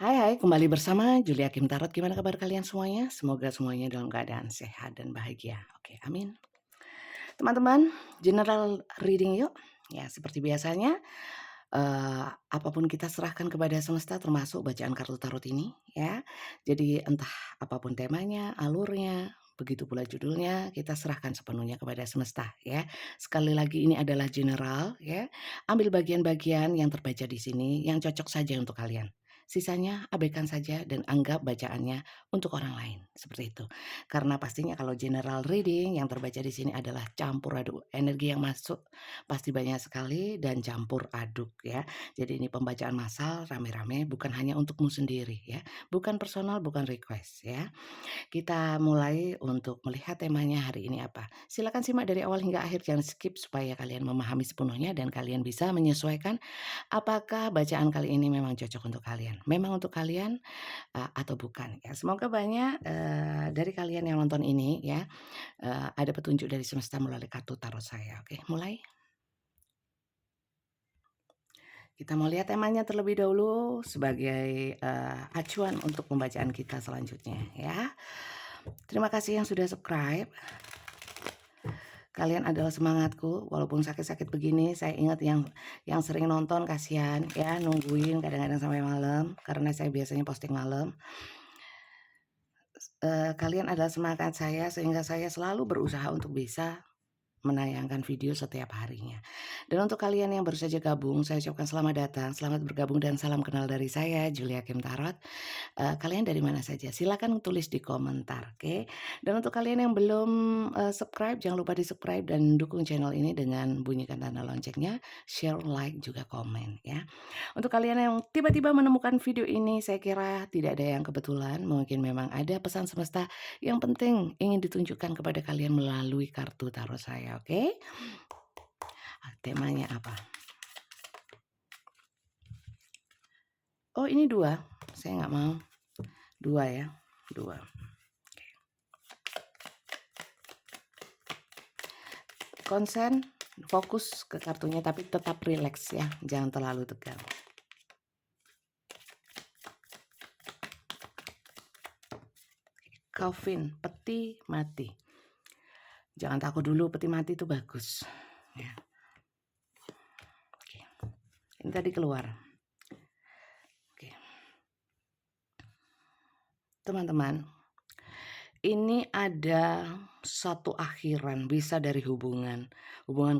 Hai, kembali bersama Julia Kim Tarot. Gimana kabar kalian semuanya? Semoga semuanya dalam keadaan sehat dan bahagia. Oke, amin. Teman-teman, general reading yuk. Ya, seperti biasanya, apapun kita serahkan kepada semesta termasuk bacaan kartu tarot ini ya. Jadi entah apapun temanya, alurnya, begitu pula judulnya, kita serahkan sepenuhnya kepada semesta ya. Sekali lagi ini adalah general ya. Ambil bagian-bagian yang terbaca di sini yang cocok saja untuk kalian. Sisanya abaikan saja dan anggap bacaannya untuk orang lain, seperti itu. Karena pastinya kalau general reading yang terbaca di sini adalah campur aduk energi yang masuk pasti banyak sekali dan campur aduk ya. Jadi ini pembacaan massal rame-rame bukan hanya untukmu sendiri ya. Bukan personal, bukan request ya. Kita mulai untuk melihat temanya hari ini apa. Silakan simak dari awal hingga akhir, jangan skip supaya kalian memahami sepenuhnya dan kalian bisa menyesuaikan apakah bacaan kali ini memang cocok untuk kalian. Memang untuk kalian atau bukan ya. Semoga banyak dari kalian yang nonton ini ya ada petunjuk dari semesta melalui kartu tarot saya. Oke, mulai. Kita mau lihat temanya terlebih dahulu sebagai acuan untuk pembacaan kita selanjutnya ya. Terima kasih yang sudah subscribe. Kalian adalah semangatku walaupun sakit-sakit begini. Saya ingat yang sering nonton kasihan ya, nungguin kadang-kadang sampai malam karena saya biasanya posting malam. Kalian adalah semangat saya sehingga saya selalu berusaha untuk bisa menayangkan video setiap harinya. Dan untuk kalian yang baru saja gabung, saya ucapkan selamat datang, selamat bergabung dan salam kenal dari saya, Julia Kim Tarot. Kalian dari mana saja? Silakan tulis di komentar, oke? Dan untuk kalian yang belum subscribe, jangan lupa di-subscribe dan dukung channel ini dengan bunyikan tanda loncengnya, share, like, juga komen ya. Untuk kalian yang tiba-tiba menemukan video ini, saya kira tidak ada yang kebetulan, mungkin memang ada pesan semesta yang penting ingin ditunjukkan kepada kalian melalui kartu tarot saya, oke? Temanya apa? Oh, ini 2, saya nggak mau. 2 ya, 2. Konsen, fokus ke kartunya tapi tetap rileks ya, jangan terlalu tegang. Calvin, peti mati. Jangan takut dulu, peti mati itu bagus. Ya. Oke. Ini tadi keluar. Oke. Teman-teman, ini ada satu akhiran, bisa dari hubungan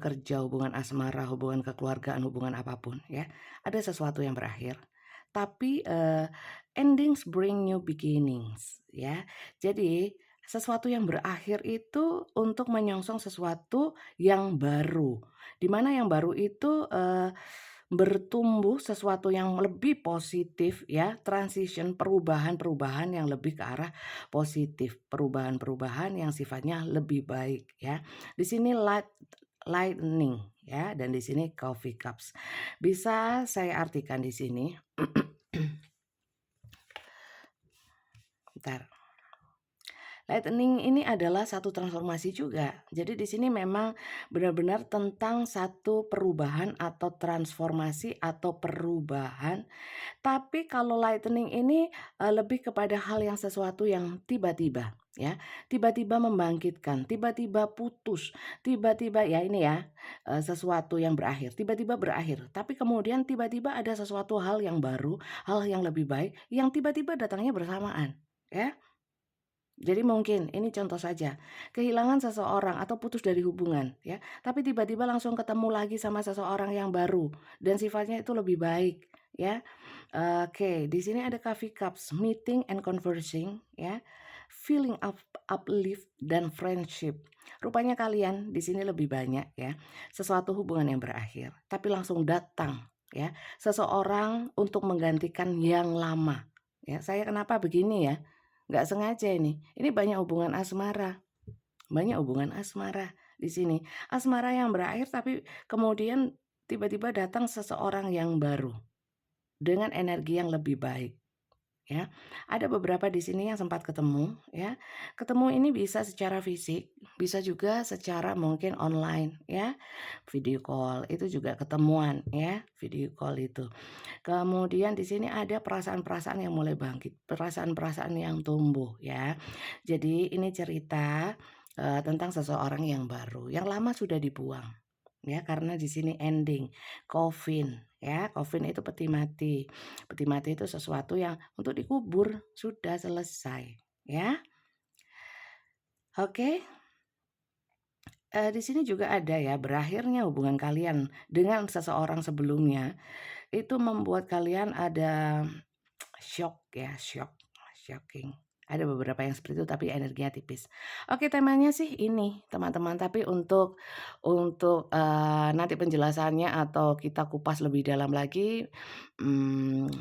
kerja, hubungan asmara, hubungan kekeluargaan, hubungan apapun ya. Ada sesuatu yang berakhir, tapi endings bring new beginnings ya. Jadi sesuatu yang berakhir itu untuk menyongsong sesuatu yang baru. Di mana yang baru itu bertumbuh sesuatu yang lebih positif ya, transition, perubahan-perubahan yang lebih ke arah positif, perubahan-perubahan yang sifatnya lebih baik ya. Di sini lightning ya, dan di sini coffee cups. Bisa saya artikan di sini. Bentar. Lightning ini adalah satu transformasi juga. Jadi di sini memang benar-benar tentang satu perubahan atau transformasi atau perubahan. Tapi kalau lightning ini lebih kepada hal yang sesuatu yang tiba-tiba ya, tiba-tiba membangkitkan, tiba-tiba putus, tiba-tiba ya ini ya, sesuatu yang berakhir, tiba-tiba berakhir. Tapi kemudian tiba-tiba ada sesuatu hal yang baru, hal yang lebih baik yang tiba-tiba datangnya bersamaan ya. Jadi mungkin ini contoh saja, kehilangan seseorang atau putus dari hubungan ya, tapi tiba-tiba langsung ketemu lagi sama seseorang yang baru dan sifatnya itu lebih baik ya. Oke, di sini ada coffee cups, meeting and conversing ya, feeling uplift dan friendship. Rupanya kalian di sini lebih banyak ya, sesuatu hubungan yang berakhir, tapi langsung datang ya, seseorang untuk menggantikan yang lama. Ya, saya kenapa begini ya? Nggak sengaja ini banyak hubungan asmara di sini. Asmara yang berakhir tapi kemudian tiba-tiba datang seseorang yang baru dengan energi yang lebih baik. ya. Ada beberapa di sini yang sempat ketemu, ya. Ketemu ini bisa secara fisik, bisa juga secara mungkin online, ya. Video call itu juga ketemuan, ya, video call itu. Kemudian di sini ada perasaan-perasaan yang mulai bangkit, perasaan-perasaan yang tumbuh, ya. Jadi ini cerita, tentang seseorang yang baru, yang lama sudah dibuang. Ya, karena di sini ending, coffin, ya, coffin itu peti mati. Peti mati itu sesuatu yang untuk dikubur, sudah selesai, ya. Oke, di sini juga ada ya, berakhirnya hubungan kalian dengan seseorang sebelumnya, itu membuat kalian ada shock ya, shocking. Ada beberapa yang seperti itu tapi energinya tipis. Oke, temanya sih ini teman-teman, tapi untuk nanti penjelasannya atau kita kupas lebih dalam lagi,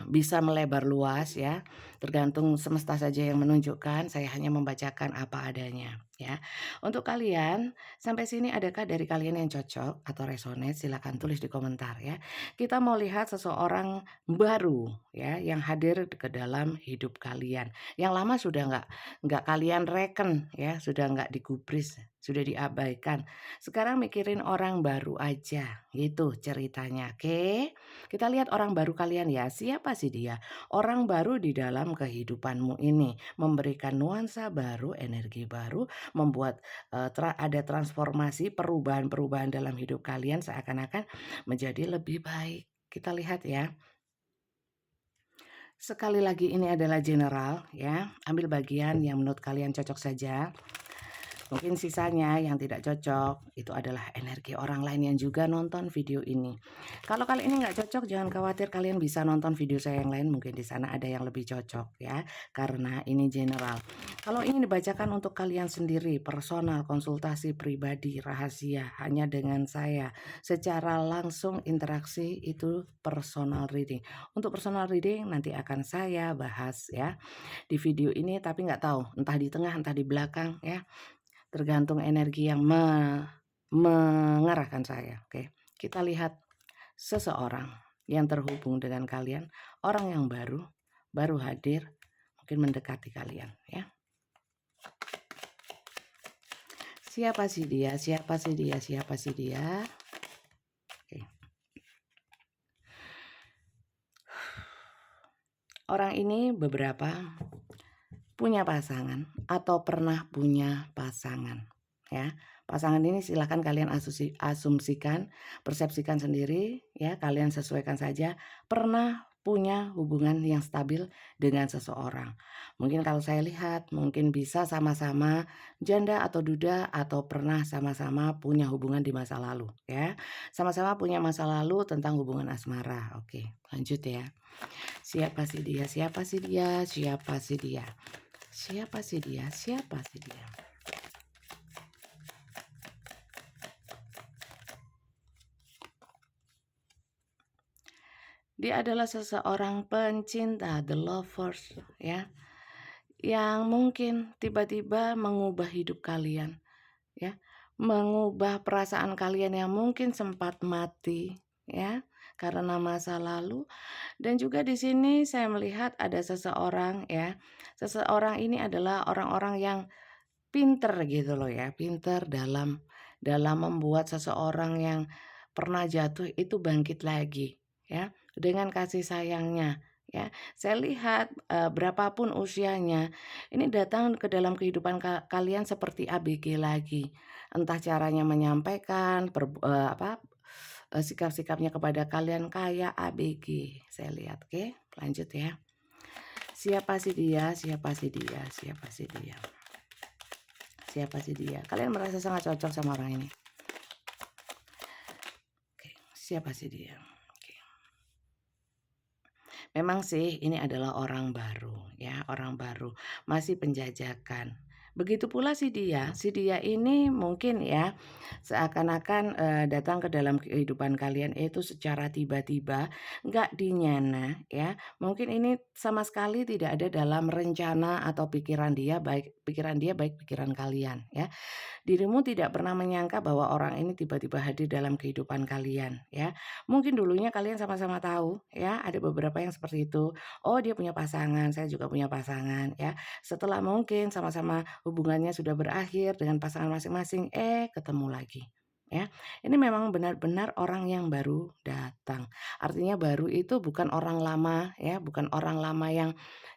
bisa melebar luas ya, tergantung semesta saja yang menunjukkan, saya hanya membacakan apa adanya ya. Untuk kalian, sampai sini adakah dari kalian yang cocok atau resonate? Silakan tulis di komentar ya. Kita mau lihat seseorang baru ya, yang hadir ke dalam hidup kalian. Yang lama sudah nggak kalian reken ya, sudah nggak digubris, sudah diabaikan. Sekarang mikirin orang baru aja, gitu ceritanya. Oke, kita lihat orang baru kalian ya. Siapa sih dia? Orang baru di dalam kehidupanmu ini memberikan nuansa baru, energi baru, membuat ada transformasi, perubahan-perubahan dalam hidup kalian seakan-akan menjadi lebih baik. Kita lihat ya. Sekali lagi ini adalah general ya. Ambil bagian yang menurut kalian cocok saja. Mungkin sisanya yang tidak cocok itu adalah energi orang lain yang juga nonton video ini. Kalau kali ini nggak cocok, jangan khawatir, kalian bisa nonton video saya yang lain, mungkin di sana ada yang lebih cocok ya, karena ini general. Kalau ini dibacakan untuk kalian sendiri, personal, konsultasi pribadi, rahasia, hanya dengan saya, secara langsung interaksi, itu personal reading. Untuk personal reading nanti akan saya bahas ya di video ini, tapi nggak tahu entah di tengah entah di belakang ya. Tergantung energi yang mengarahkan saya, oke. Kita lihat seseorang yang terhubung dengan kalian, orang yang baru hadir, mungkin mendekati kalian ya. Siapa sih dia? Siapa sih dia? Siapa sih dia? Oke. Orang ini beberapa punya pasangan atau pernah punya pasangan ya. Pasangan ini silahkan kalian asumsikan, persepsikan sendiri ya, kalian sesuaikan saja. Pernah punya hubungan yang stabil dengan seseorang. Mungkin kalau saya lihat mungkin bisa sama-sama janda atau duda, atau pernah sama-sama punya hubungan di masa lalu ya. Sama-sama punya masa lalu tentang hubungan asmara. Oke, lanjut ya. Siapa sih dia? Siapa sih dia? Siapa sih dia? Siapa sih dia? Siapa sih dia? Dia adalah seseorang pencinta, the lovers ya, yang mungkin tiba-tiba mengubah hidup kalian ya, mengubah perasaan kalian yang mungkin sempat mati ya, karena masa lalu. Dan juga di sini saya melihat ada seseorang ya, seseorang ini adalah orang-orang yang pinter gitu loh ya, pinter dalam membuat seseorang yang pernah jatuh itu bangkit lagi ya, dengan kasih sayangnya ya. Saya lihat, berapa usianya, ini datang ke dalam kehidupan kalian seperti ABG lagi. Entah caranya menyampaikan, sikap-sikapnya kepada kalian kayak ABG, saya lihat. Oke, lanjut ya. Siapa sih dia? Siapa sih dia? Siapa sih dia? Siapa sih dia? Kalian merasa sangat cocok sama orang ini. Oke, siapa sih dia? Oke. Memang sih ini adalah orang baru ya, orang baru, masih penjajakan. Begitu pula si dia ini mungkin ya seakan-akan, datang ke dalam kehidupan kalian itu secara tiba-tiba, nggak dinyana ya. Mungkin ini sama sekali tidak ada dalam rencana atau pikiran dia baik pikiran kalian ya. Dirimu tidak pernah menyangka bahwa orang ini tiba-tiba hadir dalam kehidupan kalian ya. Mungkin dulunya kalian sama-sama tahu ya, ada beberapa yang seperti itu. Oh, dia punya pasangan, saya juga punya pasangan ya. Setelah mungkin sama-sama hubungannya sudah berakhir dengan pasangan masing-masing, ketemu lagi. Ya, ini memang benar-benar orang yang baru datang. Artinya baru itu bukan orang lama ya, bukan orang lama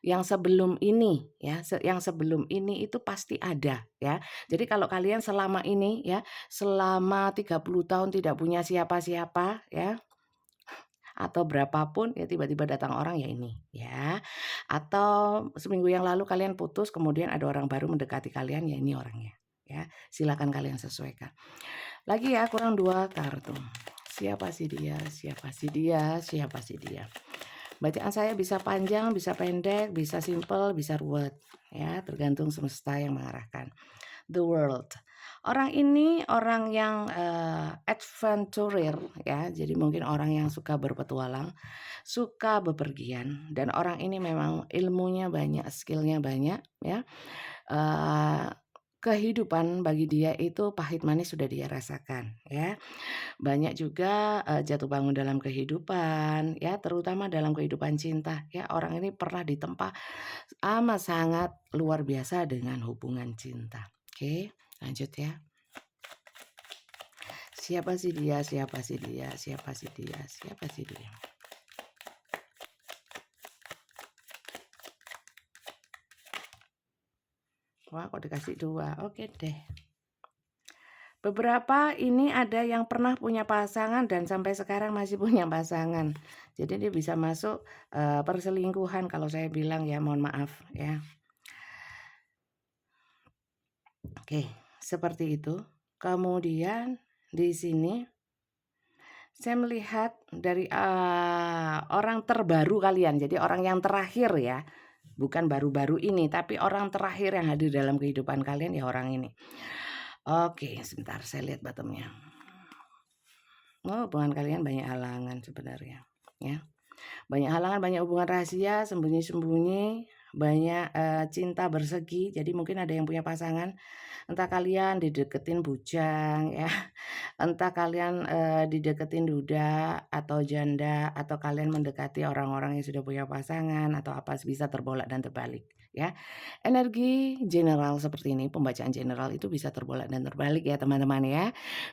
yang sebelum ini ya, yang sebelum ini itu pasti ada ya. Jadi kalau kalian selama ini ya, selama 30 tahun tidak punya siapa-siapa ya, atau berapapun ya tiba-tiba datang orang ya ini ya. Atau seminggu yang lalu kalian putus kemudian ada orang baru mendekati kalian ya ini orangnya ya. Silakan kalian sesuaikan. Lagi ya kurang 2 kartu. Siapa sih dia? Siapa sih dia? Siapa sih dia? Bacaan saya bisa panjang, bisa pendek, bisa simple, bisa ruwet ya, tergantung semesta yang mengarahkan. The World. Orang ini orang yang, adventurer ya, jadi mungkin orang yang suka berpetualang, suka bepergian dan orang ini memang ilmunya banyak, skill-nya banyak ya, eee, kehidupan bagi dia itu pahit manis sudah dia rasakan ya. Banyak juga, jatuh bangun dalam kehidupan ya, terutama dalam kehidupan cinta ya, orang ini pernah ditempa amat sangat luar biasa dengan hubungan cinta. Oke, lanjut ya. Siapa sih dia siapa sih dia siapa sih dia siapa sih dia? Wah, kok dikasih 2, oke deh. Beberapa ini ada yang pernah punya pasangan dan sampai sekarang masih punya pasangan. Jadi dia bisa masuk, perselingkuhan kalau saya bilang ya, mohon maaf ya. Oke, seperti itu. Kemudian di sini saya melihat dari, orang terbaru kalian, jadi orang yang terakhir ya, bukan baru-baru ini, tapi orang terakhir yang hadir dalam kehidupan kalian ya orang ini. Oke, sebentar saya lihat bottom-nya. Oh, hubungan kalian banyak halangan sebenarnya, ya. Banyak halangan, banyak hubungan rahasia, sembunyi-sembunyi, banyak, cinta bersegi, jadi mungkin ada yang punya pasangan, entah kalian dideketin bujang ya, entah kalian, dideketin duda atau janda, atau kalian mendekati orang-orang yang sudah punya pasangan, atau apa, bisa terbolak dan terbalik ya. Energi general seperti ini, pembacaan general itu bisa terbolak dan terbalik ya teman-teman ya.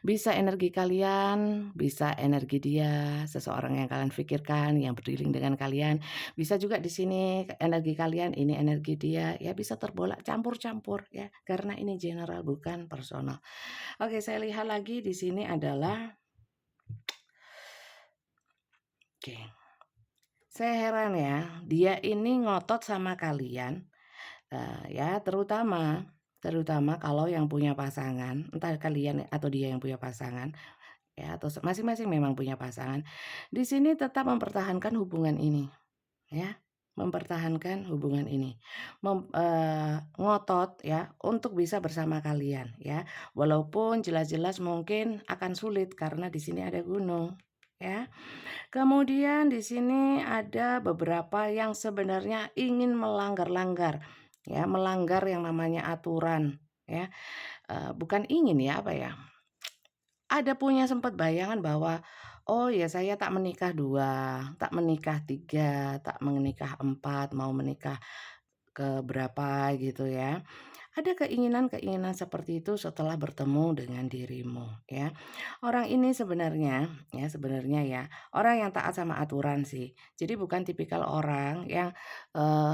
Bisa energi kalian, bisa energi dia, seseorang yang kalian pikirkan, yang berdiri dengan kalian. Bisa juga di sini energi kalian, ini energi dia, ya bisa terbolak, campur-campur ya, karena ini general bukan personal. Oke, saya lihat lagi di sini adalah oke. Saya heran ya, dia ini ngotot sama kalian, ya terutama terutama kalau yang punya pasangan, entah kalian atau dia yang punya pasangan, ya atau masing-masing memang punya pasangan. Di sini tetap mempertahankan hubungan ini, ya. Mempertahankan hubungan ini. Ngotot ya untuk bisa bersama kalian ya. Walaupun jelas-jelas mungkin akan sulit karena di sini ada gunung, ya. Kemudian di sini ada beberapa yang sebenarnya ingin melanggar-langgar, ya, melanggar yang namanya aturan, ya. Bukan ingin ya, apa ya, ada punya sempat bayangan bahwa, "Oh ya saya tak menikah 2, tak menikah 3, tak menikah 4, mau menikah ke berapa," gitu ya. Ada keinginan-keinginan seperti itu setelah bertemu dengan dirimu, ya. Orang ini sebenarnya ya, orang yang taat sama aturan sih. Jadi bukan tipikal orang yang,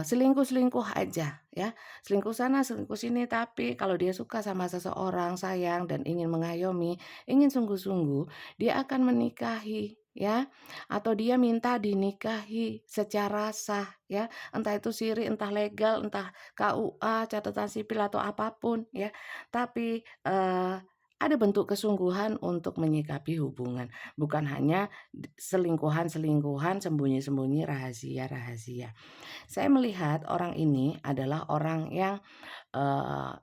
selingkuh-selingkuh aja, ya. Selingkuh sana, selingkuh sini, tapi kalau dia suka sama seseorang, sayang dan ingin mengayomi, ingin sungguh-sungguh, dia akan menikahi, ya. Atau dia minta dinikahi secara sah, ya. Entah itu siri, entah legal, entah KUA, catatan sipil atau apapun ya. Tapi, ada bentuk kesungguhan untuk menyikapi hubungan, bukan hanya selingkuhan-selingkuhan, sembunyi-sembunyi, rahasia-rahasia. Saya melihat orang ini adalah orang yang,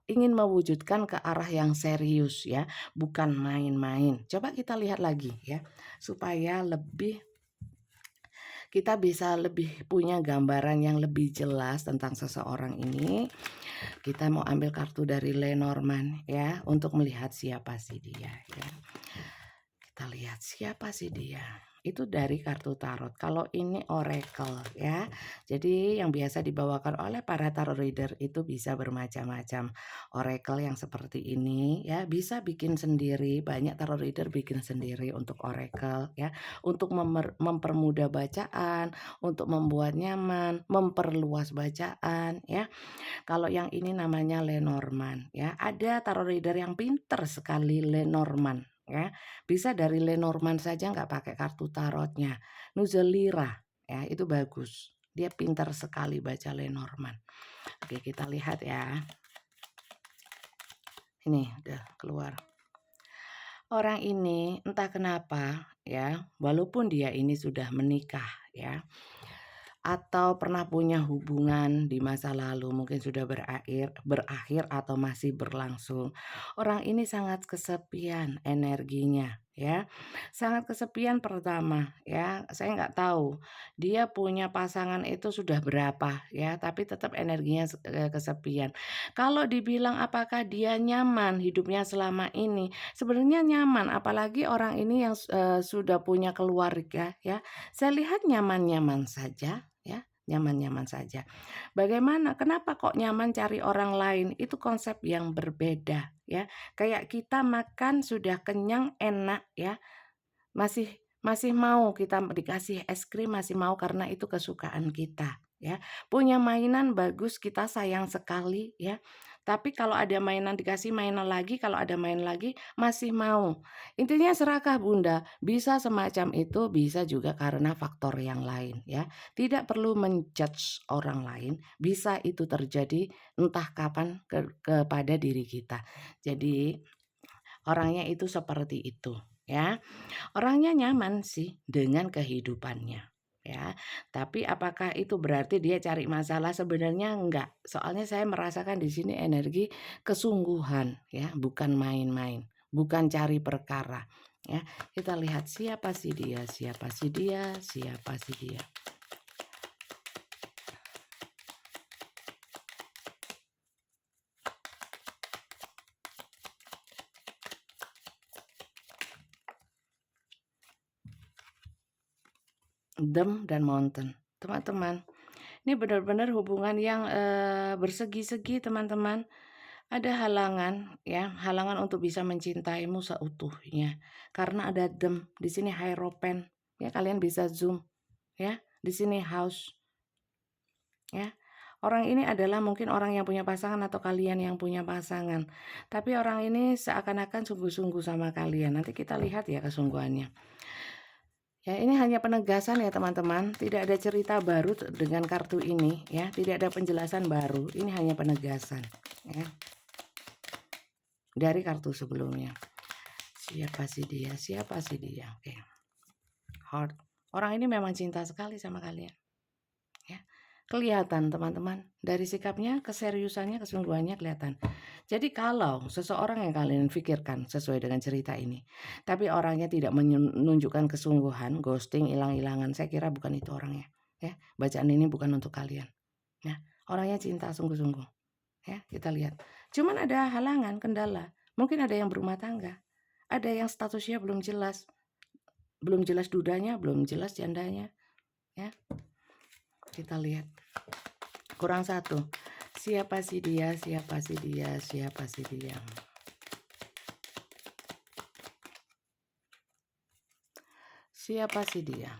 ingin mewujudkan ke arah yang serius ya, bukan main-main. Coba kita lihat lagi ya, supaya kita bisa lebih punya gambaran yang lebih jelas tentang seseorang ini. Kita mau ambil kartu dari Lenormand ya, untuk melihat siapa sih dia ya. Kita lihat siapa sih dia. Itu dari kartu tarot. Kalau ini oracle ya. Jadi yang biasa dibawakan oleh para tarot reader itu bisa bermacam-macam. Oracle yang seperti ini ya, bisa bikin sendiri. Banyak tarot reader bikin sendiri untuk oracle ya, untuk mempermudah bacaan, untuk membuat nyaman, memperluas bacaan ya. Kalau yang ini namanya Lenormand ya. Ada tarot reader yang pinter sekali Lenormand ya. Bisa dari Lenormand saja nggak pakai kartu tarotnya. Nuzelira ya, itu bagus. Dia pintar sekali baca Lenormand. Oke, kita lihat ya. Ini udah keluar. Orang ini entah kenapa ya, walaupun dia ini sudah menikah ya, atau pernah punya hubungan di masa lalu, mungkin sudah berakhir atau masih berlangsung. Orang ini sangat kesepian energinya ya. Sangat kesepian pertama ya. Saya nggak tahu dia punya pasangan itu sudah berapa ya, tapi tetap energinya kesepian. Kalau dibilang apakah dia nyaman hidupnya selama ini? Sebenarnya nyaman, apalagi orang ini yang sudah punya keluarga ya. Saya lihat nyaman-nyaman saja ya, nyaman-nyaman saja. Bagaimana? Kenapa kok nyaman cari orang lain? Itu konsep yang berbeda ya. Kayak kita makan sudah kenyang, enak ya, masih masih mau kita dikasih es krim, masih mau karena itu kesukaan kita ya. Punya mainan bagus, kita sayang sekali ya. Tapi kalau ada mainan dikasih mainan lagi, kalau ada main lagi masih mau. Intinya serakah Bunda, bisa semacam itu, bisa juga karena faktor yang lain ya. Tidak perlu menjudge orang lain, bisa itu terjadi entah kapan kepada diri kita. Jadi orangnya itu seperti itu ya. Orangnya nyaman sih dengan kehidupannya ya. Tapi apakah itu berarti dia cari masalah? Sebenarnya enggak. Soalnya saya merasakan di sini energi kesungguhan ya, bukan main-main, bukan cari perkara ya. Kita lihat siapa sih dia, siapa sih dia, siapa sih dia. Them dan Mountain. Teman-teman, ini benar-benar hubungan yang bersegi-segi teman-teman. Ada halangan ya, halangan untuk bisa mencintaimu seutuhnya. Karena ada them di sini Hierophant. Ya, kalian bisa zoom ya. Di sini House ya. Orang ini adalah mungkin orang yang punya pasangan atau kalian yang punya pasangan. Tapi orang ini seakan-akan sungguh-sungguh sama kalian. Nanti kita lihat ya kesungguhannya. Ya, ini hanya penegasan ya teman-teman, tidak ada cerita baru dengan kartu ini ya, tidak ada penjelasan baru, ini hanya penegasan ya, dari kartu sebelumnya. Siapa sih dia? Siapa sih dia? Oke. Heart. Orang ini memang cinta sekali sama kalian. Ya. Kelihatan teman-teman, dari sikapnya, keseriusannya, kesungguhannya kelihatan. Jadi kalau seseorang yang kalian pikirkan sesuai dengan cerita ini, tapi orangnya tidak menunjukkan kesungguhan, ghosting, hilang-hilangan, saya kira bukan itu orangnya. Ya, bacaan ini bukan untuk kalian. Ya, orangnya cinta sungguh-sungguh. Ya, kita lihat. Cuman ada halangan, kendala. Mungkin ada yang berumah tangga, ada yang statusnya belum jelas dudanya, belum jelas jandanya. Ya, kita lihat. Kurang satu. Siapa sih dia? Siapa sih dia? Siapa sih dia? Siapa sih dia?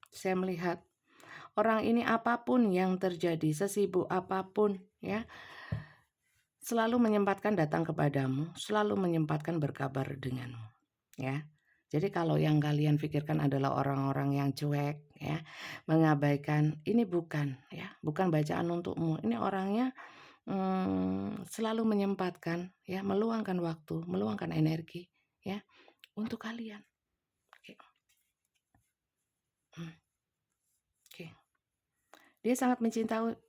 Saya melihat orang ini apapun yang terjadi, sesibuk apapun ya, selalu menyempatkan datang kepadamu, selalu menyempatkan berkabar denganmu ya. Jadi kalau yang kalian pikirkan adalah orang-orang yang cuek ya, mengabaikan, ini bukan ya, bukan bacaan untukmu. Ini orangnya selalu menyempatkan ya, meluangkan waktu, meluangkan energi ya untuk kalian. Oke. Oke. Dia sangat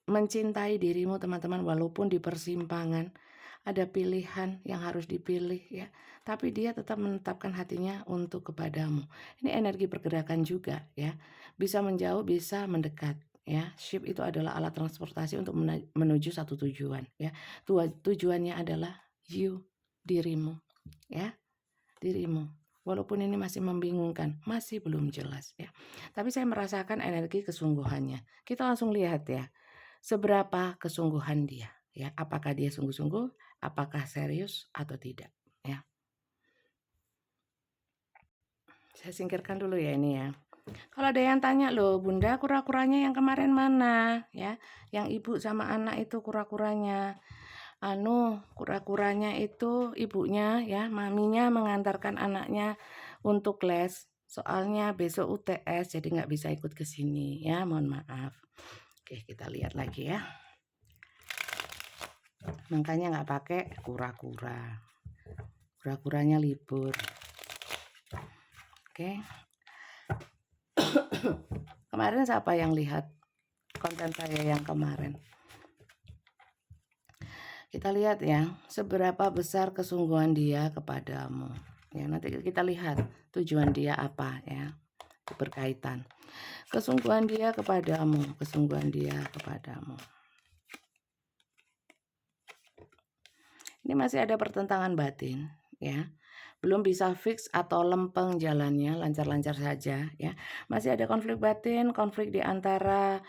mencintai dirimu teman-teman, walaupun di persimpangan ada pilihan yang harus dipilih ya, tapi dia tetap menetapkan hatinya untuk kepadamu. Ini energi pergerakan juga ya, bisa menjauh, bisa mendekat ya. Ship itu adalah alat transportasi untuk menuju satu tujuan ya. Tujuannya adalah you, dirimu ya, dirimu. Walaupun ini masih membingungkan, masih belum jelas ya. Tapi saya merasakan energi kesungguhannya. Kita langsung lihat ya, seberapa kesungguhan dia ya. Apakah dia sungguh-sungguh, apakah serius atau tidak ya. Saya singkirkan dulu ya ini ya. Kalau ada yang tanya, loh Bunda, kura-kuranya yang kemarin mana ya? Yang ibu sama anak itu kura-kuranya. Kura-kuranya itu ibunya ya, maminya mengantarkan anaknya untuk les. Soalnya besok UTS jadi nggak bisa ikut ke sini ya, mohon maaf. Oke, kita lihat lagi ya. Makanya nggak pakai kura-kura. Kura-kuranya libur. Oke. Kemarin siapa yang lihat konten saya yang kemarin? Kita lihat ya, seberapa besar kesungguhan dia kepadamu. Ya, nanti kita lihat tujuan dia apa ya, berkaitan. Kesungguhan dia kepadamu, kesungguhan dia kepadamu. Ini masih ada pertentangan batin ya. Belum bisa fix atau lempeng jalannya, lancar-lancar saja ya. Masih ada konflik batin, konflik di antara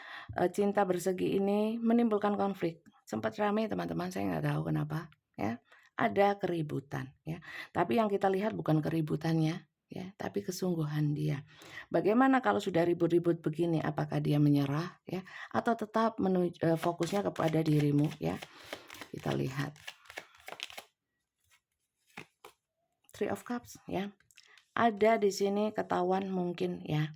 cinta bersegi ini menimbulkan konflik. Sempat ramai teman-teman, saya nggak tahu kenapa ya. Ada keributan ya. Tapi yang kita lihat bukan keributannya ya, tapi kesungguhan dia. Bagaimana kalau sudah ribut-ribut begini, apakah dia menyerah ya atau tetap fokusnya kepada dirimu ya? Kita lihat. Three of Cups ya. Ada di sini ketahuan mungkin ya.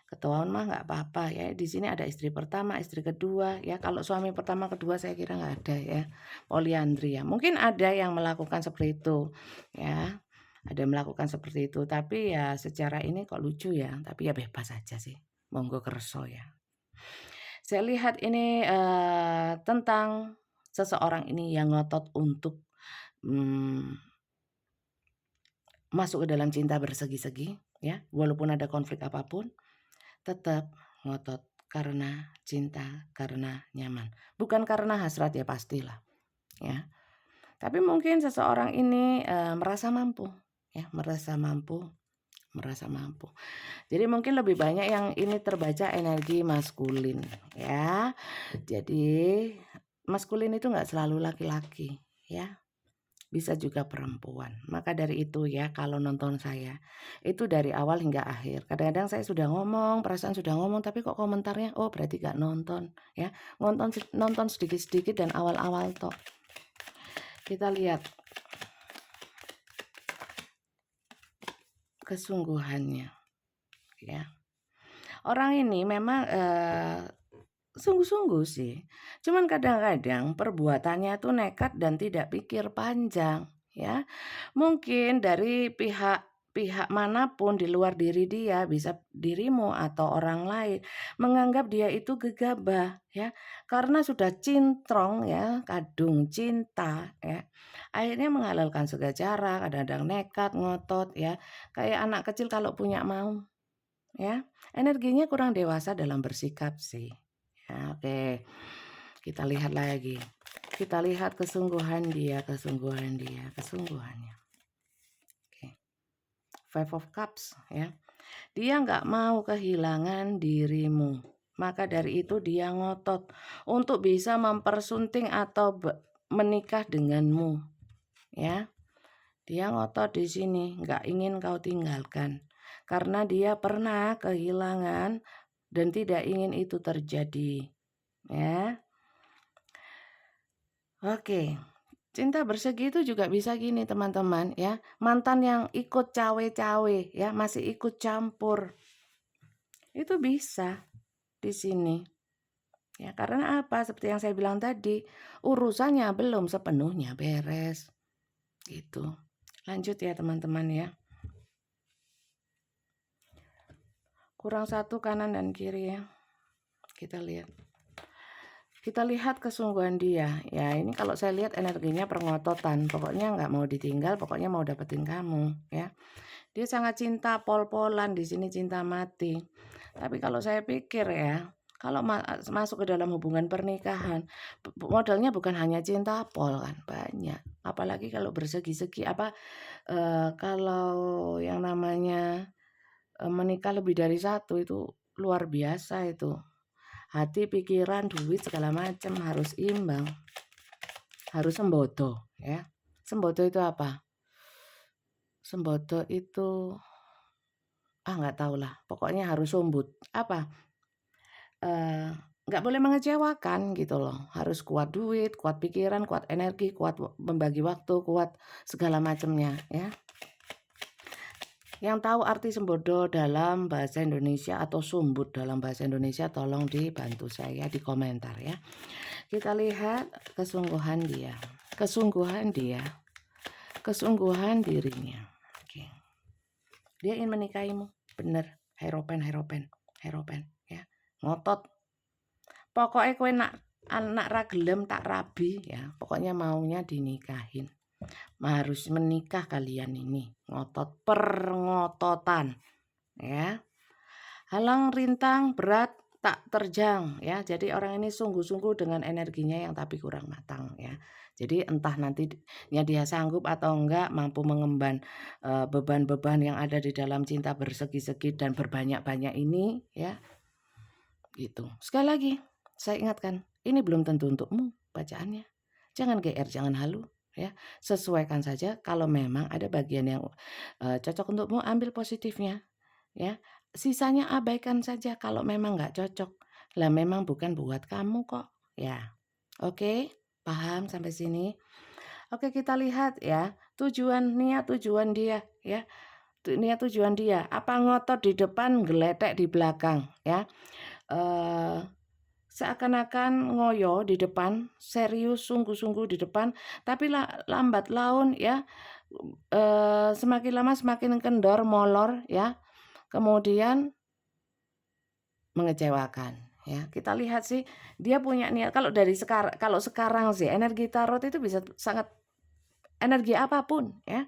Ketahuan mah nggak apa-apa ya. Di sini ada istri pertama, istri kedua ya. Kalau suami pertama, kedua saya kira nggak ada ya. Poliandri ya. Mungkin ada yang melakukan seperti itu ya. Ada yang melakukan seperti itu. Tapi ya secara ini kok lucu ya. Tapi ya bebas saja sih. Monggo kerso ya. Saya lihat ini tentang seseorang ini yang ngotot untuk masuk ke dalam cinta bersegi-segi ya, walaupun ada konflik apapun tetap ngotot karena cinta, karena nyaman, bukan karena hasrat ya, pastilah ya. Tapi mungkin seseorang ini merasa mampu ya, merasa mampu. Jadi mungkin lebih banyak yang ini terbaca energi maskulin ya. Jadi maskulin itu nggak selalu laki-laki ya, bisa juga perempuan. Maka dari itu ya, kalau nonton saya itu dari awal hingga akhir. Kadang-kadang saya sudah ngomong, perasaan sudah ngomong, tapi kok komentarnya oh berarti gak nonton ya. Nonton sedikit-sedikit dan awal-awal toh. Kita lihat kesungguhannya ya. Orang ini memang sungguh-sungguh sih. Cuman kadang-kadang perbuatannya tuh nekat dan tidak pikir panjang ya. Mungkin dari pihak manapun di luar diri dia, bisa dirimu atau orang lain, menganggap dia itu gegabah ya. Karena sudah cintrong ya, kadung cinta ya. Akhirnya menghalalkan segala cara, kadang-kadang nekat, ngotot ya. Kayak anak kecil kalau punya mau ya. Energinya kurang dewasa dalam bersikap sih. Ya, oke. Kita lihat lagi. Kita lihat kesungguhannya. Oke. Five of Cups ya. Dia nggak mau kehilangan dirimu. Maka dari itu dia ngotot untuk bisa mempersunting atau menikah denganmu. Ya. Dia ngotot di sini, nggak ingin kau tinggalkan. Karena dia pernah kehilangan dan tidak ingin itu terjadi. Ya. Oke. Cinta bersegi itu juga bisa gini teman-teman ya. Mantan yang ikut cawe-cawe ya, masih ikut campur. Itu bisa di sini. Ya, karena apa? Seperti yang saya bilang tadi, urusannya belum sepenuhnya beres. Gitu. Lanjut ya teman-teman ya. Kurang satu kanan dan kiri ya. Kita lihat. Kita lihat kesungguhan dia. Ya, ini kalau saya lihat energinya pengototan. Pokoknya nggak mau ditinggal, pokoknya mau dapetin kamu ya. Dia sangat cinta pol-polan, di sini cinta mati. Tapi kalau saya pikir ya, kalau masuk ke dalam hubungan pernikahan, modalnya bukan hanya cinta pol kan, banyak. Apalagi kalau bersegi-segi kalau yang namanya menikah lebih dari satu itu luar biasa itu. Hati, pikiran, duit segala macam harus imbang. Harus sembodo ya. Sembodo itu apa? Sembodo itu nggak tahu lah, pokoknya harus sumbut. Apa? Nggak boleh mengecewakan gitu loh. Harus kuat duit, kuat pikiran, kuat energi, kuat membagi waktu, kuat segala macamnya ya. Yang tahu arti sembodo dalam bahasa Indonesia atau sumbut dalam bahasa Indonesia tolong dibantu saya di komentar ya. Kita lihat kesungguhan dia. Kesungguhan dia. Kesungguhan dirinya. Oke. Dia ingin menikahimu, bener. Heropen ya. Ngotot. Pokoknya kowe anak ragelem tak rabi ya. Pokoknya maunya dinikahin. Harus menikah kalian ini. Ngotot, pengototan ya. Halang rintang berat tak terjang ya. Jadi orang ini sungguh-sungguh dengan energinya yang tapi kurang matang ya. Jadi entah nantinya dia sanggup atau enggak mampu mengemban beban-beban yang ada di dalam cinta bersegi-segi dan berbanyak-banyak ini ya. Gitu. Sekali lagi saya ingatkan, ini belum tentu untukmu bacaannya. Jangan GR, jangan halu ya. Sesuaikan saja, kalau memang ada bagian yang cocok untukmu, ambil positifnya ya. Sisanya abaikan saja kalau memang nggak cocok. Lah memang bukan buat kamu kok ya. Oke, paham sampai sini? Oke, kita lihat ya. Niat tujuan dia ya. Niat tujuan dia, apa ngotot di depan, geletek di belakang ya. Seakan-akan ngoyo di depan, serius sungguh-sungguh di depan, tapi lambat laun ya, semakin lama semakin kendor, molor ya, kemudian mengecewakan ya. Kita lihat sih dia punya niat, kalau sekarang sih energi tarot itu bisa sangat, energi apapun ya,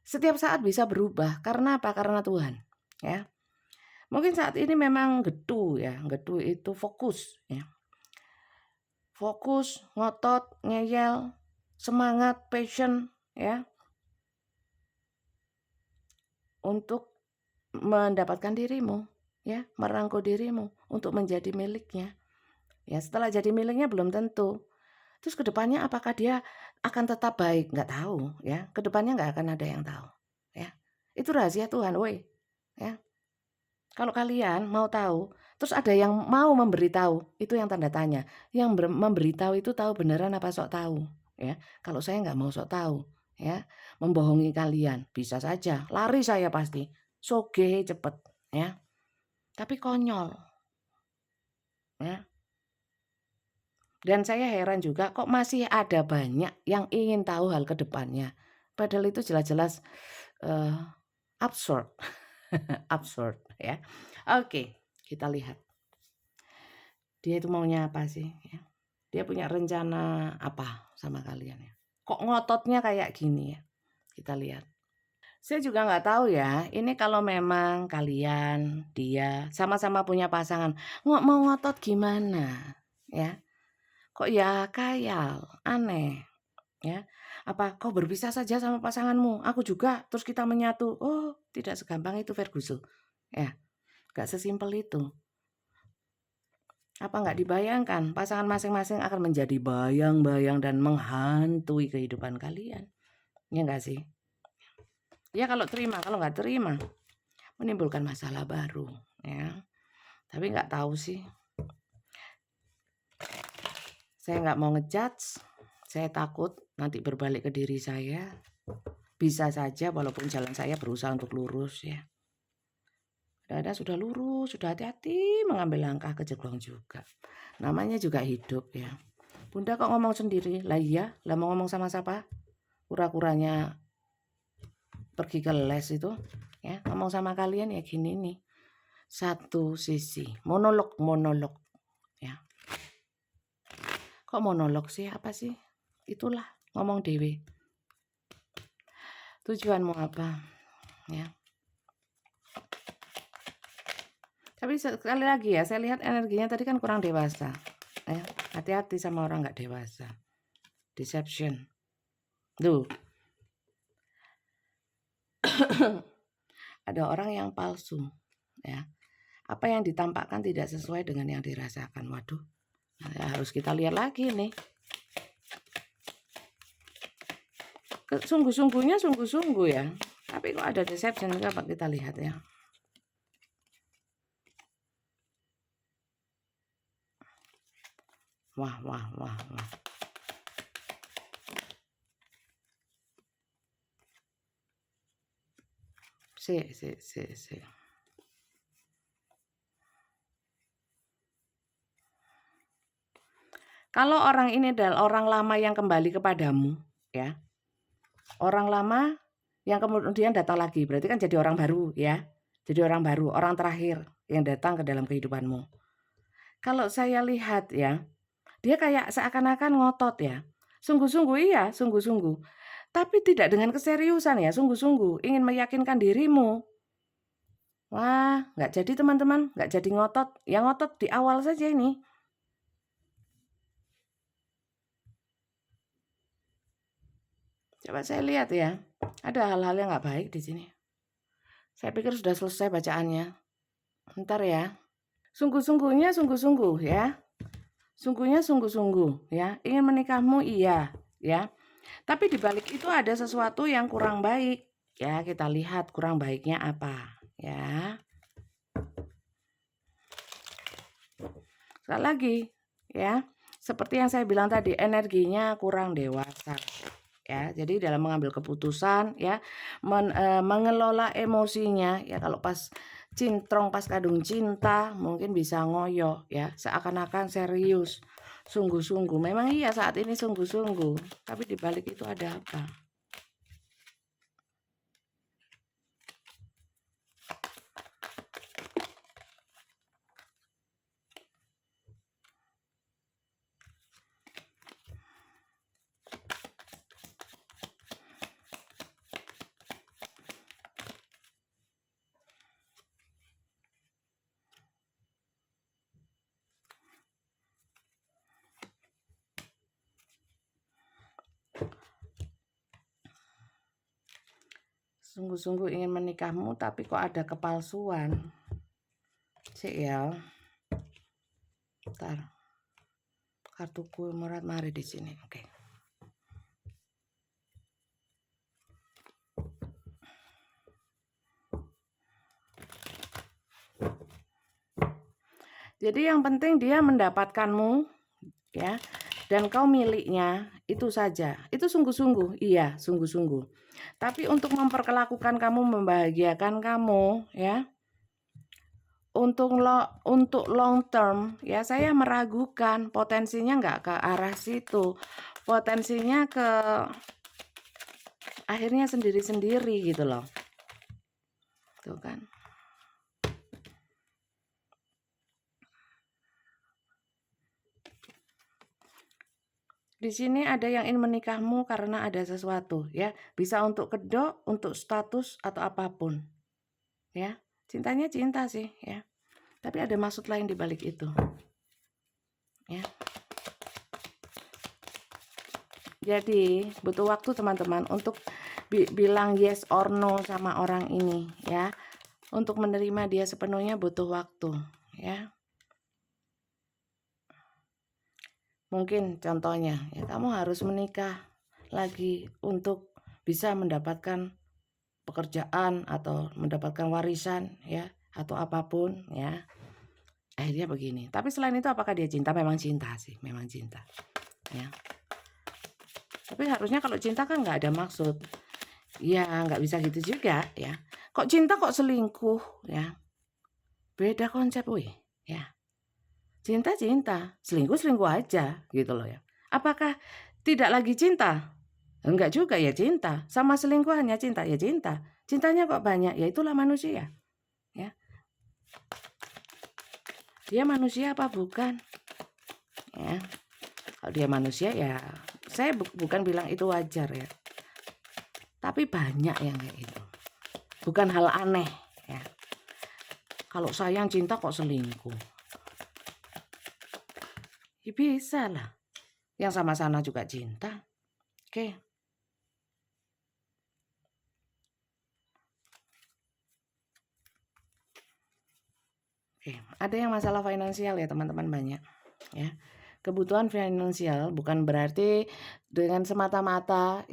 setiap saat bisa berubah. Karena apa? Karena Tuhan ya. Mungkin saat ini memang gedu ya, gedu itu fokus ya. Fokus, ngotot, ngeyel, semangat, passion ya, untuk mendapatkan dirimu ya, merangkul dirimu untuk menjadi miliknya. Ya, setelah jadi miliknya belum tentu. Terus kedepannya apakah dia akan tetap baik? Nggak tahu ya. Kedepannya nggak akan ada yang tahu ya. Itu rahasia Tuhan, woi ya. Kalau kalian mau tahu, terus ada yang mau memberitahu, itu yang tanda tanya. Yang memberitahu itu tahu beneran apa sok tahu ya. Kalau saya nggak mau sok tahu ya, membohongi kalian bisa saja, lari saya pasti, soge cepet ya. Tapi konyol ya. Dan saya heran juga kok masih ada banyak yang ingin tahu hal kedepannya. Padahal itu jelas-jelas absurd. Absurd ya. Oke, kita lihat. Dia itu maunya apa sih ya? Dia punya rencana apa sama kalian ya? Kok ngototnya kayak gini ya? Kita lihat. Saya juga nggak tahu ya, ini kalau memang kalian, dia sama-sama punya pasangan, mau ngotot gimana ya? Kok ya khayal, aneh ya. Apa kau berpisah saja sama pasanganmu, aku juga, terus kita menyatu. Oh, tidak segampang itu Ferguson. Ya, nggak sesimpel itu. Apa nggak dibayangkan pasangan masing-masing akan menjadi bayang-bayang dan menghantui kehidupan kalian? Ya nggak sih? Ya kalau terima, kalau nggak terima menimbulkan masalah baru ya. Tapi nggak tahu sih. Saya nggak mau ngejudge. Saya takut nanti berbalik ke diri saya. Bisa saja walaupun jalan saya berusaha untuk lurus ya. Dada sudah lurus, sudah hati-hati mengambil langkah kejeblong juga. Namanya juga hidup ya. Bunda kok ngomong sendiri? Lah iya, lah mau ngomong sama siapa? Kura-kuranya pergi ke les itu ya, ngomong sama kalian ya gini nih. Satu sisi, monolog ya. Kok monolog sih? Apa sih? Itulah ngomong dewe. Tujuanmu apa? Ya. Tapi sekali lagi ya, saya lihat energinya tadi kan kurang dewasa. Ya, hati-hati sama orang nggak dewasa. Deception. Tuh. Ada orang yang palsu, ya. Apa yang ditampakkan tidak sesuai dengan yang dirasakan. Waduh. Nah, harus kita lihat lagi nih. Sungguh-sungguhnya sungguh-sungguh ya. Tapi kok ada deception, coba kita lihat ya. Wah. Si. Kalau orang ini adalah orang lama yang kembali kepadamu, ya. Orang lama yang kemudian datang lagi, berarti kan jadi orang baru, ya. Jadi orang baru, orang terakhir yang datang ke dalam kehidupanmu. Kalau saya lihat ya, dia kayak seakan-akan ngotot ya. Sungguh-sungguh iya, sungguh-sungguh. Tapi tidak dengan keseriusan ya, sungguh-sungguh ingin meyakinkan dirimu. Wah, nggak jadi teman-teman, nggak jadi ngotot. Yang ngotot di awal saja ini. Coba saya lihat ya, ada hal-hal yang nggak baik di sini. Saya pikir sudah selesai bacaannya. Bentar ya. Sungguh-sungguhnya sungguh-sungguh ya. Sungguhnya sungguh-sungguh ya. Ingin menikahmu iya ya. Tapi di balik itu ada sesuatu yang kurang baik. Ya, kita lihat kurang baiknya apa ya. Sekali lagi ya. Seperti yang saya bilang tadi, energinya kurang dewasa. Ya, jadi dalam mengambil keputusan ya, mengelola emosinya ya, kalau pas cintrong, pas kadung cinta mungkin bisa ngoyo ya, seakan-akan serius, sungguh-sungguh. Memang iya saat ini sungguh-sungguh, tapi di balik itu ada apa? Sungguh-sungguh ingin menikahmu tapi kok ada kepalsuan. Cik ya. Bentar. Kartuku murat mari di sini. Oke. Jadi yang penting dia mendapatkanmu ya, dan kau miliknya, itu saja. Itu sungguh-sungguh, iya, sungguh-sungguh. Tapi untuk memperlakukan kamu, membahagiakan kamu ya, untuk long term ya, saya meragukan. Potensinya nggak ke arah situ. Potensinya ke akhirnya sendiri-sendiri gitu loh. Tuh kan. Di sini ada yang ingin menikahmu karena ada sesuatu ya, bisa untuk kedok, untuk status atau apapun. Ya, cintanya cinta sih ya. Tapi ada maksud lain di balik itu. Ya. Jadi, butuh waktu teman-teman untuk bilang yes or no sama orang ini ya. Untuk menerima dia sepenuhnya butuh waktu ya. Mungkin contohnya ya, kamu harus menikah lagi untuk bisa mendapatkan pekerjaan atau mendapatkan warisan ya, atau apapun ya. Akhirnya begini. Tapi selain itu apakah dia cinta? Memang cinta sih, memang cinta ya. Tapi harusnya kalau cinta kan nggak ada maksud. Ya nggak bisa gitu juga ya. Kok cinta kok selingkuh ya. Beda konsep wih, ya. Cinta, selingkuh aja gitu loh ya. Apakah tidak lagi cinta? Enggak juga, ya cinta. Sama selingkuh hanya cinta, ya cinta. Cintanya kok banyak, ya itulah manusia, ya. Dia manusia apa bukan? Ya. Kalau dia manusia ya saya bukan bilang itu wajar ya. Tapi banyak yang kayak itu. Bukan hal aneh ya. Kalau sayang cinta kok selingkuh? Ya bisa lah. Yang sama-sama juga cinta. Oke. Oke, ada yang masalah finansial ya teman-teman, banyak ya. Kebutuhan finansial bukan berarti dengan semata-mata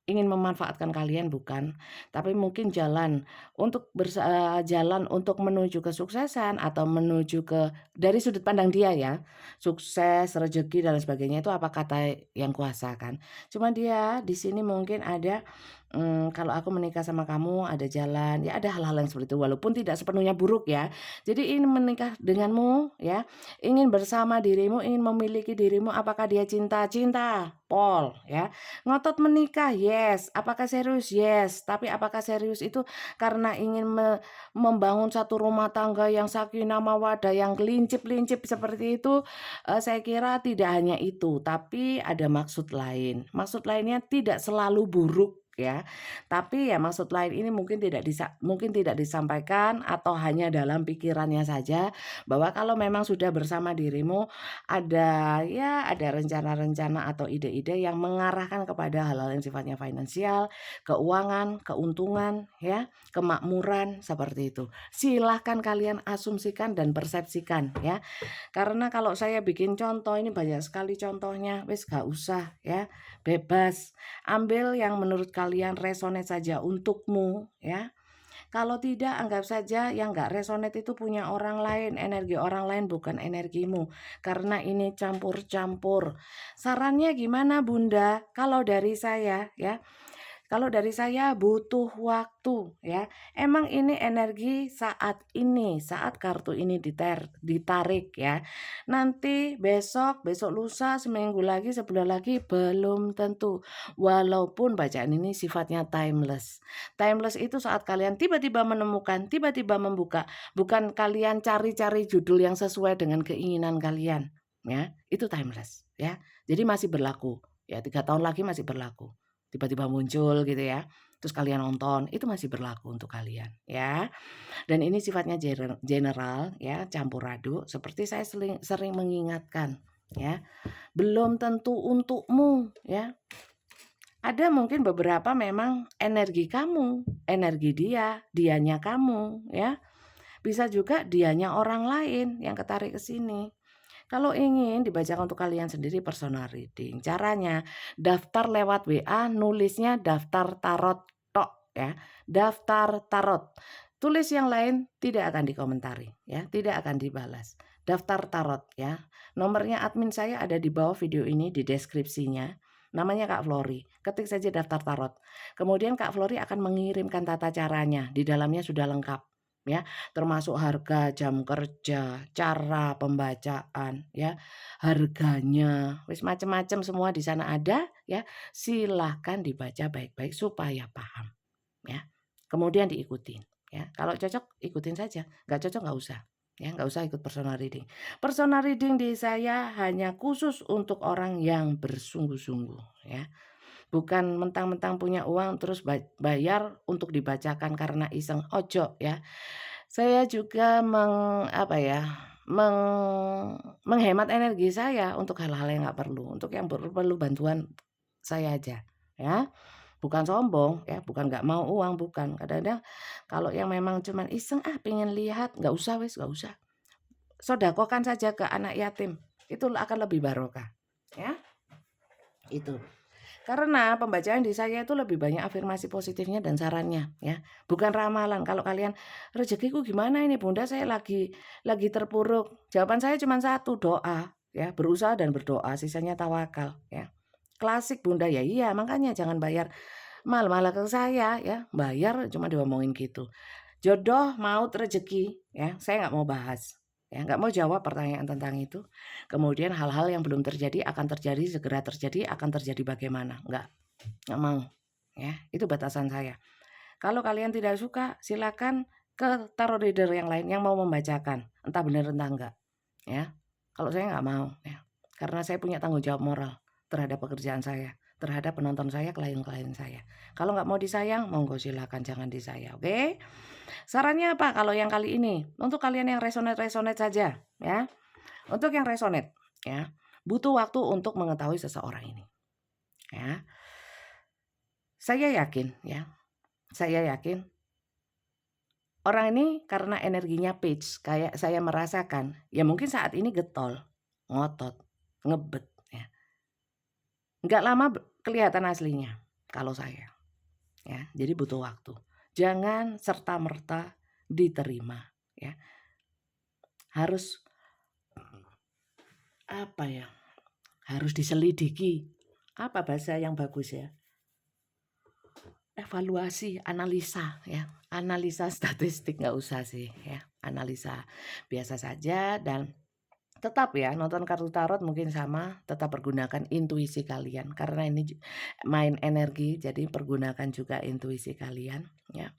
ingin memanfaatkan kalian, bukan. Tapi mungkin jalan untuk jalan untuk menuju kesuksesan atau menuju ke dari sudut pandang dia ya. Sukses, rezeki dan sebagainya itu apa kata yang kuasa kan. Cuma dia di sini mungkin ada kalau aku menikah sama kamu ada jalan, ya ada hal-hal yang seperti itu walaupun tidak sepenuhnya buruk ya. Jadi ingin menikah denganmu ya, ingin bersama dirimu, ingin memiliki dirimu, apakah dia cinta? Cinta, Pol ya. Ngotot menikah, yes. Apakah serius? Yes. Tapi apakah serius itu karena ingin membangun satu rumah tangga yang sakinah mawaddah, yang lincip-lincip seperti itu? Saya kira tidak hanya itu, tapi ada maksud lain. Maksud lainnya tidak selalu buruk ya. Tapi ya maksud lain ini mungkin tidak disampaikan atau hanya dalam pikirannya saja, bahwa kalau memang sudah bersama dirimu ada rencana-rencana atau ide-ide yang mengarahkan kepada hal-hal yang sifatnya finansial, keuangan, keuntungan ya, kemakmuran seperti itu. Silahkan kalian asumsikan dan persepsikan ya. Karena kalau saya bikin contoh ini banyak sekali contohnya, wis gak usah ya. Bebas, ambil yang menurut kalian resonate saja untukmu ya. Kalau tidak, anggap saja yang gak resonate itu punya orang lain, energi orang lain bukan energimu. Karena ini campur-campur. Sarannya gimana Bunda? Kalau dari saya ya, kalau dari saya butuh waktu ya. Emang ini energi saat ini, saat kartu ini ditarik ya. Nanti besok lusa, seminggu lagi, sebulan lagi belum tentu. Walaupun bacaan ini sifatnya timeless. Timeless itu saat kalian tiba-tiba menemukan, tiba-tiba membuka, bukan kalian cari-cari judul yang sesuai dengan keinginan kalian ya. Itu timeless ya. Jadi masih berlaku ya, 3 tahun lagi masih berlaku. Tiba-tiba muncul gitu ya, terus kalian nonton, itu masih berlaku untuk kalian ya. Dan ini sifatnya general ya, campur aduk seperti saya sering mengingatkan ya. Belum tentu untukmu ya. Ada mungkin beberapa memang energi kamu, energi dia, dianya kamu ya. Bisa juga dianya orang lain yang ketarik ke sini. Kalau ingin dibacakan untuk kalian sendiri personal reading, caranya daftar lewat WA, nulisnya daftar tarot tok ya, daftar tarot. Tulis yang lain tidak akan dikomentari ya, tidak akan dibalas. Daftar tarot ya. Nomornya admin saya ada di bawah video ini di deskripsinya. Namanya Kak Flori. Ketik saja daftar tarot. Kemudian Kak Flori akan mengirimkan tata caranya. Di dalamnya sudah lengkap ya, termasuk harga, jam kerja, cara pembacaan ya, harganya, wis macam-macam semua di sana ada ya. Silahkan dibaca baik-baik supaya paham ya. Kemudian diikutin ya. Kalau cocok ikutin saja, nggak cocok nggak usah. Ya, nggak usah ikut personal reading. Personal reading di saya hanya khusus untuk orang yang bersungguh-sungguh ya. Bukan mentang-mentang punya uang terus bayar untuk dibacakan karena iseng, ojo ya. Saya juga menghemat energi saya untuk hal-hal yang nggak perlu, untuk yang perlu bantuan saya aja ya. Bukan sombong ya, bukan nggak mau uang, bukan. Kadang-kadang kalau yang memang cuman iseng, pengen lihat, nggak usah wis, nggak usah. Sedekahkan saja ke anak yatim, itu akan lebih barokah ya. Itu. Karena pembacaan di saya itu lebih banyak afirmasi positifnya dan sarannya ya. Bukan ramalan. Kalau kalian, rezekiku gimana ini Bunda, saya lagi terpuruk. Jawaban saya cuma satu, doa ya, berusaha dan berdoa, sisanya tawakal ya. Klasik Bunda, ya iya makanya jangan bayar mahal-mahal ke saya ya. Bayar cuma diomongin gitu. jodoh, maut, rezeki, ya, saya nggak mau bahas, ya, nggak mau jawab pertanyaan tentang itu. Kemudian hal-hal yang belum terjadi akan terjadi, segera terjadi, akan terjadi bagaimana, nggak mau, ya, itu batasan saya. Kalau kalian tidak suka, silakan ke tarot reader yang lain yang mau membacakan, entah benar entah enggak, ya. Kalau saya nggak mau, ya, karena saya punya tanggung jawab moral terhadap pekerjaan saya, terhadap penonton saya, klien-klien saya. Kalau nggak mau disayang, monggo silakan jangan disayang, oke? Sarannya apa kalau yang kali ini? Untuk kalian yang resonate saja, ya. Untuk yang resonate, ya, butuh waktu untuk mengetahui seseorang ini, ya. Saya yakin, ya, saya yakin orang ini karena energinya peach, kayak saya merasakan, ya mungkin saat ini getol, ngotot, ngebet, ya. Nggak lama kelihatan aslinya kalau saya, ya. Jadi butuh waktu. Jangan serta-merta diterima, ya. Harus apa ya? Harus diselidiki. Apa bahasa yang bagus ya? Evaluasi, analisa, ya. Analisa statistik nggak usah sih, ya. Analisa biasa saja dan tetap ya nonton kartu tarot mungkin sama, tetap pergunakan intuisi kalian karena ini main energi jadi pergunakan juga intuisi kalian, ya.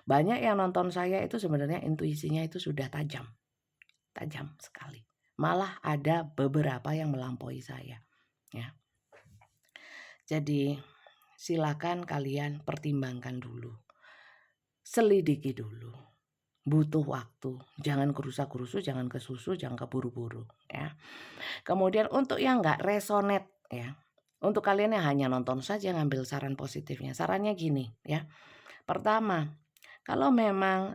Banyak yang nonton saya itu sebenarnya intuisinya itu sudah tajam, tajam sekali. Malah ada beberapa yang melampaui saya, ya. Jadi silakan kalian pertimbangkan dulu. Selidiki dulu. Butuh waktu, jangan kerusa-kerusu, jangan kesusu, jangan keburu-buru, ya. Kemudian untuk yang nggak resonate, ya, untuk kalian yang hanya nonton saja ngambil saran positifnya, sarannya gini, ya. Pertama, kalau memang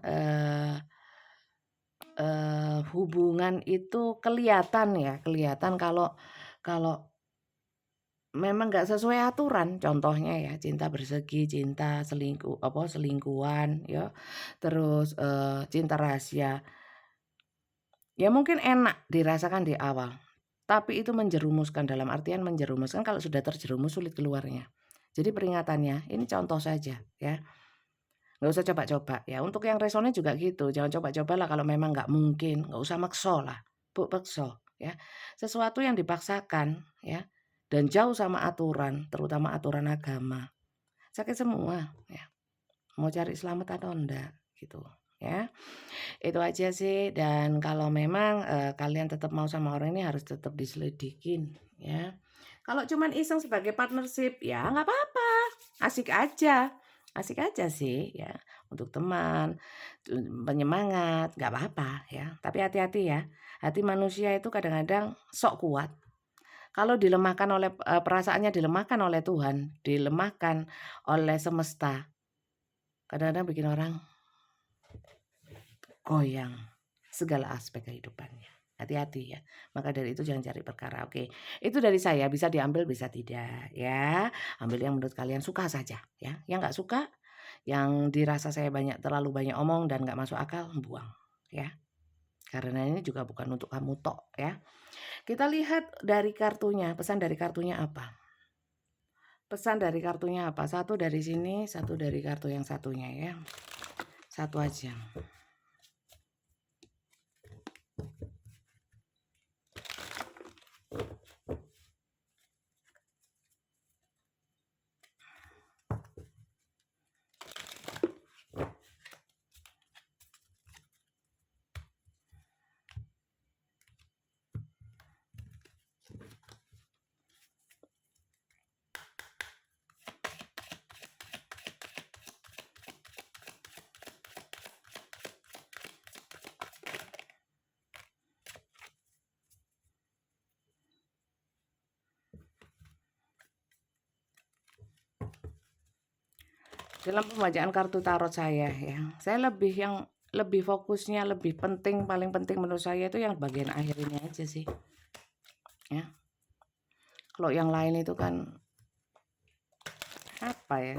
hubungan itu kelihatan kalau kalau memang nggak sesuai aturan, contohnya ya cinta bersegi, cinta selingkuhan, ya, terus cinta rahasia. Ya mungkin enak dirasakan di awal, tapi itu menjerumuskan, dalam artian menjerumuskan kalau sudah terjerumus sulit keluarnya. Jadi peringatannya, ini contoh saja ya, nggak usah coba-coba ya. Untuk yang resonnya juga gitu, jangan coba-cobalah kalau memang nggak mungkin, nggak usah makso lah, paksa ya. Sesuatu yang dipaksakan ya, dan jauh sama aturan, terutama aturan agama, sakit semua ya. Mau cari selamat atau enggak gitu ya. Itu aja sih dan kalau memang, kalian tetap mau sama orang ini harus tetap diselidikin ya. Kalau cuman iseng sebagai partnership ya nggak apa-apa, asik aja sih ya untuk teman, penyemangat nggak apa-apa ya. Tapi hati-hati ya, hati manusia itu kadang-kadang sok kuat. Kalau dilemahkan oleh perasaannya dilemahkan oleh Tuhan, dilemahkan oleh semesta, kadang-kadang bikin orang goyang segala aspek kehidupannya. Hati-hati ya. Maka dari itu jangan cari perkara. Oke. Itu dari saya, bisa diambil bisa tidak ya. Ambil yang menurut kalian suka saja ya. Yang nggak suka, yang dirasa saya terlalu banyak omong dan nggak masuk akal, buang ya. Karena ini juga bukan untuk kamu tok ya. Kita lihat dari kartunya, pesan dari kartunya apa? Pesan dari kartunya apa? Satu dari sini, satu dari kartu yang satunya ya. Satu aja. Dalam pembacaan kartu tarot saya ya, saya lebih fokusnya, lebih penting, paling penting menurut saya itu yang bagian akhir ini aja sih. Ya. Kalau yang lain itu kan apa ya?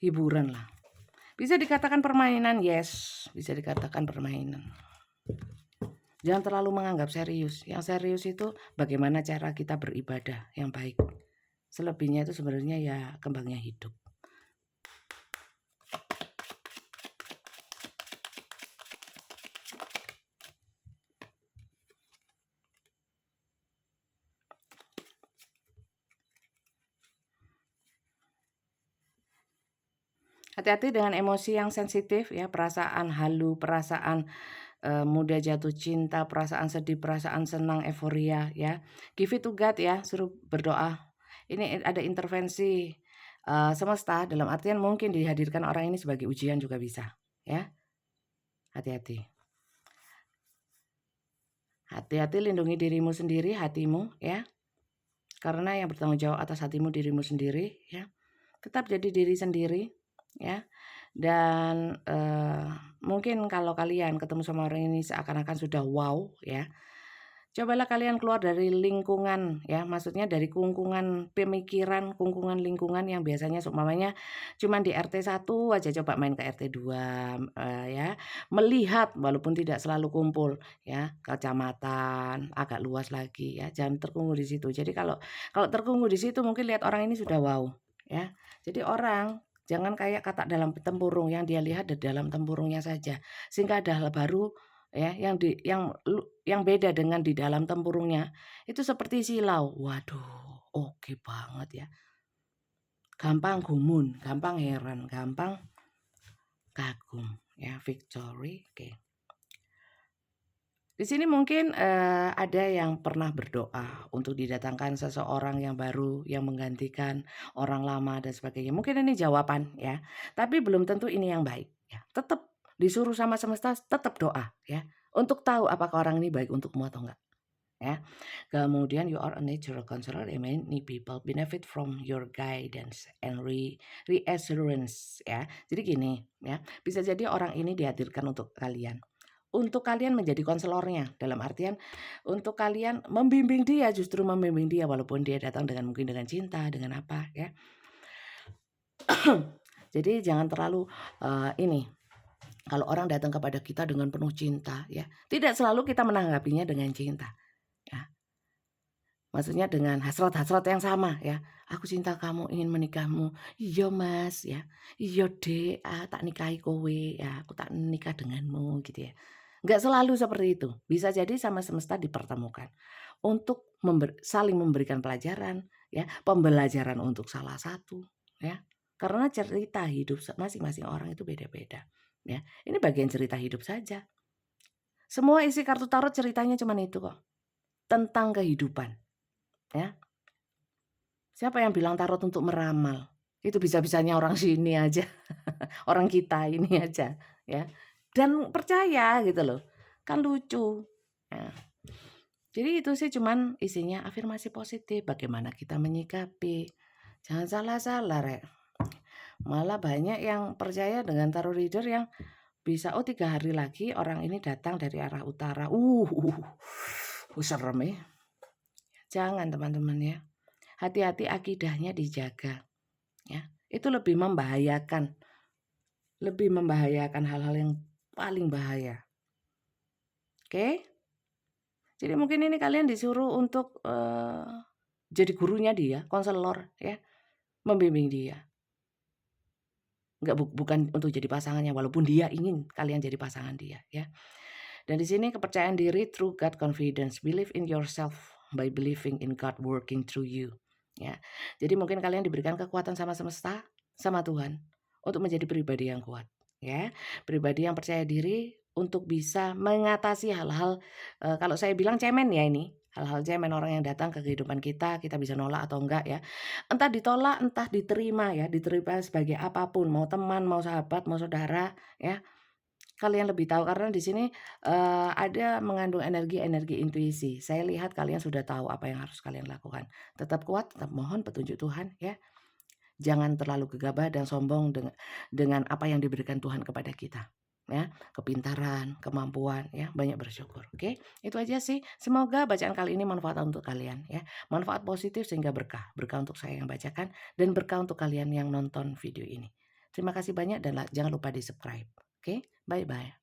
Hiburan lah. Bisa dikatakan permainan, yes, bisa dikatakan permainan. Jangan terlalu menganggap serius. Yang serius itu bagaimana cara kita beribadah yang baik. Selebihnya itu sebenarnya ya kembangnya hidup. Hati-hati dengan emosi yang sensitif ya, perasaan halu, perasaan mudah jatuh cinta, perasaan sedih, perasaan senang, euforia ya. Give it to God ya, suruh berdoa. Ini ada intervensi semesta, dalam artian mungkin dihadirkan orang ini sebagai ujian juga bisa ya. Hati-hati. Hati-hati, lindungi dirimu sendiri, hatimu ya. Karena yang bertanggung jawab atas hatimu dirimu sendiri ya. Tetap jadi diri sendiri ya. Dan mungkin kalau kalian ketemu sama orang ini seakan-akan sudah wow ya, cobalah kalian keluar dari lingkungan ya, maksudnya dari kungkungan pemikiran, kungkungan lingkungan yang biasanya seumpamanya cuman di RT 1 aja, coba main ke RT 2 ya. Melihat walaupun tidak selalu kumpul ya, kecamatan, agak luas lagi ya, jangan terkunggu di situ. Jadi kalau terkunggu di situ mungkin lihat orang ini sudah wow ya. Jadi orang jangan kayak katak dalam tempurung, yang dia lihat di dalam tempurungnya saja. Sehingga ada hal baru ya, yang beda dengan di dalam tempurungnya, itu seperti silau. Waduh, oke banget ya. Gampang gumun, gampang heran, gampang kagum ya, victory. Oke. Di sini mungkin ada yang pernah berdoa untuk didatangkan seseorang yang baru, yang menggantikan orang lama dan sebagainya. Mungkin ini jawaban ya, tapi belum tentu ini yang baik ya. Tetap disuruh sama semesta, tetap doa ya, untuk tahu apakah orang ini baik untukmu atau enggak ya. Kemudian you are a natural counselor, many people benefit from your guidance and reassurance ya. Jadi gini ya, bisa jadi orang ini dihadirkan untuk kalian menjadi konselornya, dalam artian untuk kalian membimbing dia, justru membimbing dia walaupun dia datang mungkin dengan cinta, dengan apa ya. Jadi jangan terlalu ini, kalau orang datang kepada kita dengan penuh cinta ya, tidak selalu kita menanggapinya dengan cinta ya. Maksudnya dengan hasrat-hasrat yang sama ya, "Aku cinta kamu, ingin menikahmu." "Iya Mas," ya, "Iya Dek, tak nikahi kowe ya, aku tak nikah denganmu," gitu ya. Nggak selalu seperti itu, bisa jadi sama semesta dipertemukan untuk saling memberikan pelajaran ya, pembelajaran untuk salah satu ya. Karena cerita hidup masing-masing orang itu beda-beda ya. Ini bagian cerita hidup saja. Semua isi kartu tarot ceritanya cuman itu kok, tentang kehidupan ya. Siapa yang bilang tarot untuk meramal? Itu bisa-bisanya orang sini aja, orang kita ini aja ya. Dan percaya gitu loh, kan lucu. Ya. Jadi itu sih cuman isinya afirmasi positif, bagaimana kita menyikapi. Jangan salah-salah Rek. Malah banyak yang percaya dengan tarot reader yang bisa, 3 hari lagi orang ini datang dari arah utara. Serem ya. Jangan teman-teman ya. Hati-hati, akidahnya dijaga ya. Itu lebih membahayakan hal-hal yang paling bahaya. Oke? Jadi mungkin ini kalian disuruh untuk jadi gurunya dia, konselor ya, membimbing dia. Bukan untuk jadi pasangannya, walaupun dia ingin kalian jadi pasangan dia ya. Dan di sini kepercayaan diri, true God confidence, believe in yourself by believing in God working through you ya. Jadi mungkin kalian diberikan kekuatan sama semesta, sama Tuhan untuk menjadi pribadi yang kuat ya. Pribadi yang percaya diri untuk bisa mengatasi hal-hal kalau saya bilang cemen ya ini, hal-hal cemen orang yang datang ke kehidupan kita bisa nolak atau enggak ya. Entah ditolak, entah diterima ya, diterima sebagai apapun, mau teman, mau sahabat, mau saudara ya. Kalian lebih tahu karena di sini ada mengandung energi intuisi. Saya lihat kalian sudah tahu apa yang harus kalian lakukan. Tetap kuat, tetap mohon petunjuk Tuhan ya. Jangan terlalu gegabah dan sombong dengan apa yang diberikan Tuhan kepada kita ya, kepintaran, kemampuan ya, banyak bersyukur. Oke, itu aja sih. Semoga bacaan kali ini manfaat untuk kalian ya. Manfaat positif sehingga berkah untuk saya yang bacakan dan berkah untuk kalian yang nonton video ini. Terima kasih banyak dan jangan lupa di-subscribe. Oke, bye-bye.